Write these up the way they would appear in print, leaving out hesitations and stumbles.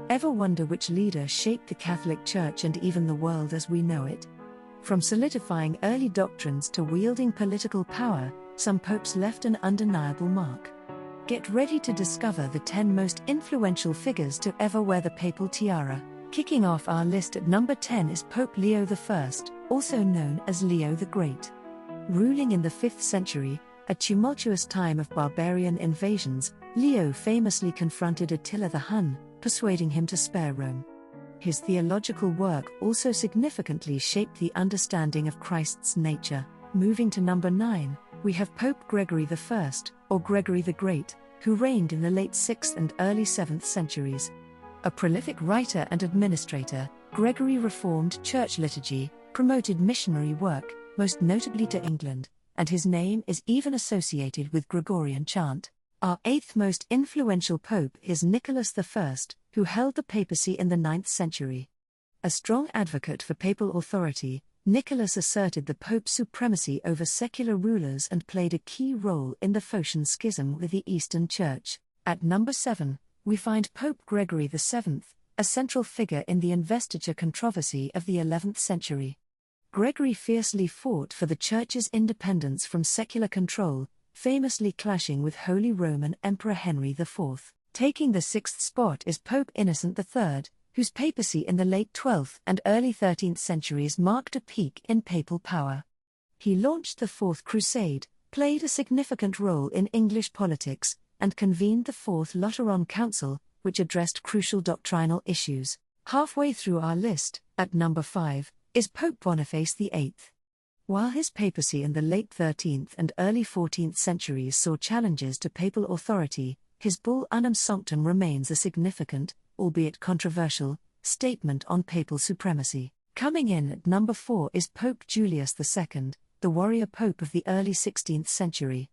Ever wonder which leader shaped the Catholic Church and even the world as we know it? From solidifying early doctrines to wielding political power, some popes left an undeniable mark. Get ready to discover the 10 most influential figures to ever wear the papal tiara. Kicking off our list at number 10 is Pope Leo I, also known as Leo the Great. Ruling in the 5th century, a tumultuous time of barbarian invasions, Leo famously confronted Attila the Hun, persuading him to spare Rome. His theological work also significantly shaped the understanding of Christ's nature. Moving to number 9, we have Pope Gregory I, or Gregory the Great, who reigned in the late 6th and early 7th centuries. A prolific writer and administrator, Gregory reformed church liturgy, promoted missionary work, most notably to England, and his name is even associated with Gregorian chant. Our 8th most influential pope is Nicholas I, who held the papacy in the 9th century. A strong advocate for papal authority, Nicholas asserted the pope's supremacy over secular rulers and played a key role in the Phocian Schism with the Eastern Church. At number 7, we find Pope Gregory VII, a central figure in the investiture controversy of the 11th century. Gregory fiercely fought for the Church's independence from secular control, famously clashing with Holy Roman Emperor Henry IV. Taking the 6th spot is Pope Innocent III, whose papacy in the late 12th and early 13th centuries marked a peak in papal power. He launched the Fourth Crusade, played a significant role in English politics, and convened the Fourth Lateran Council, which addressed crucial doctrinal issues. Halfway through our list, at number 5, is Pope Boniface VIII. While his papacy in the late 13th and early 14th centuries saw challenges to papal authority, his bull Unum Sanctum remains a significant, albeit controversial, statement on papal supremacy. Coming in at number 4 is Pope Julius II, the warrior pope of the early 16th century.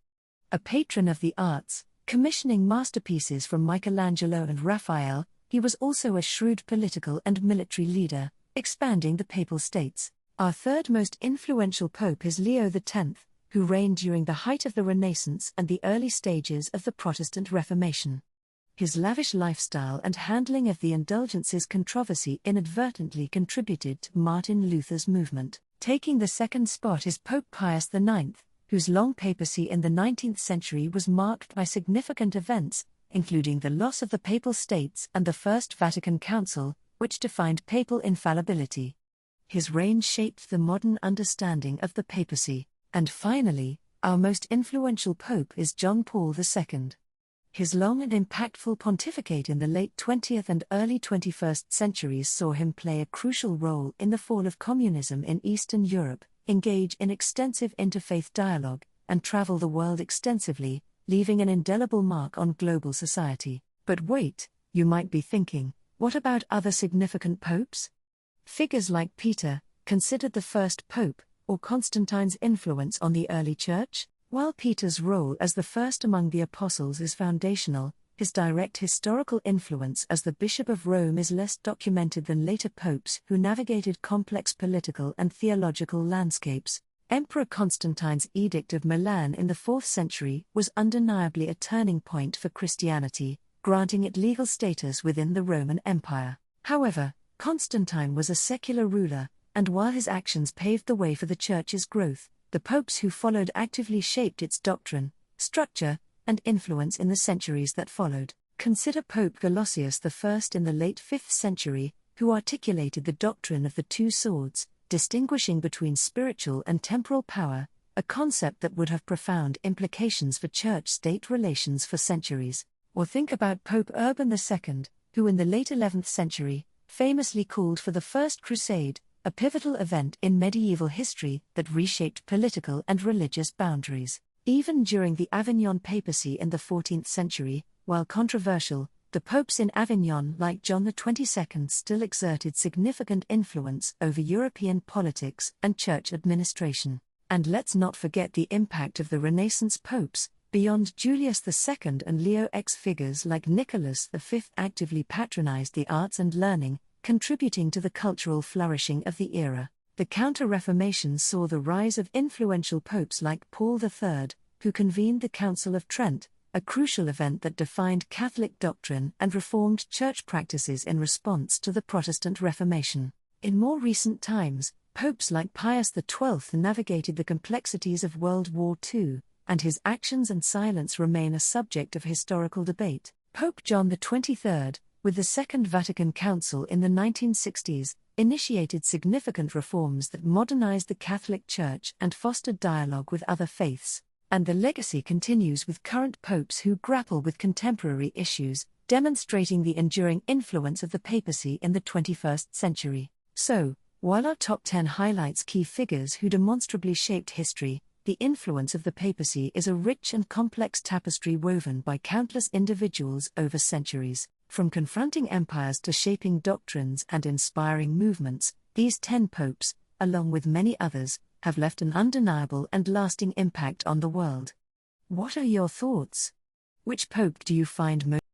A patron of the arts, commissioning masterpieces from Michelangelo and Raphael, he was also a shrewd political and military leader, expanding the papal states. Our 3rd most influential pope is Leo X, who reigned during the height of the Renaissance and the early stages of the Protestant Reformation. His lavish lifestyle and handling of the indulgences controversy inadvertently contributed to Martin Luther's movement. Taking the 2nd spot is Pope Pius IX, whose long papacy in the 19th century was marked by significant events, including the loss of the Papal States and the First Vatican Council, which defined papal infallibility. His reign shaped the modern understanding of the papacy. And finally, our most influential pope is John Paul II. His long and impactful pontificate in the late 20th and early 21st centuries saw him play a crucial role in the fall of communism in Eastern Europe, engage in extensive interfaith dialogue, and travel the world extensively, leaving an indelible mark on global society. But wait, you might be thinking, what about other significant popes? Figures like Peter, considered the first pope, or Constantine's influence on the early church? While Peter's role as the first among the apostles is foundational, his direct historical influence as the Bishop of Rome is less documented than later popes who navigated complex political and theological landscapes. Emperor Constantine's Edict of Milan in the 4th century was undeniably a turning point for Christianity, granting it legal status within the Roman Empire. However, Constantine was a secular ruler, and while his actions paved the way for the Church's growth, the popes who followed actively shaped its doctrine, structure, and influence in the centuries that followed. Consider Pope Gelasius I in the late 5th century, who articulated the doctrine of the two swords, distinguishing between spiritual and temporal power, a concept that would have profound implications for church-state relations for centuries. Or think about Pope Urban II, who in the late 11th century, famously called for the First Crusade, a pivotal event in medieval history that reshaped political and religious boundaries. Even during the Avignon papacy in the 14th century, while controversial, the popes in Avignon like John XXII still exerted significant influence over European politics and church administration. And let's not forget the impact of the Renaissance popes. Beyond Julius II and Leo X, figures like Nicholas V actively patronized the arts and learning, contributing to the cultural flourishing of the era. The Counter-Reformation saw the rise of influential popes like Paul III, who convened the Council of Trent, a crucial event that defined Catholic doctrine and Reformed Church practices in response to the Protestant Reformation. In more recent times, popes like Pius XII navigated the complexities of World War II, and his actions and silence remain a subject of historical debate. Pope John XXIII, with the Second Vatican Council in the 1960s, initiated significant reforms that modernized the Catholic Church and fostered dialogue with other faiths. And the legacy continues with current popes who grapple with contemporary issues, demonstrating the enduring influence of the papacy in the 21st century. So, while our top 10 highlights key figures who demonstrably shaped history, the influence of the papacy is a rich and complex tapestry woven by countless individuals over centuries. From confronting empires to shaping doctrines and inspiring movements, these 10 popes, along with many others, have left an undeniable and lasting impact on the world. What are your thoughts? Which pope do you find most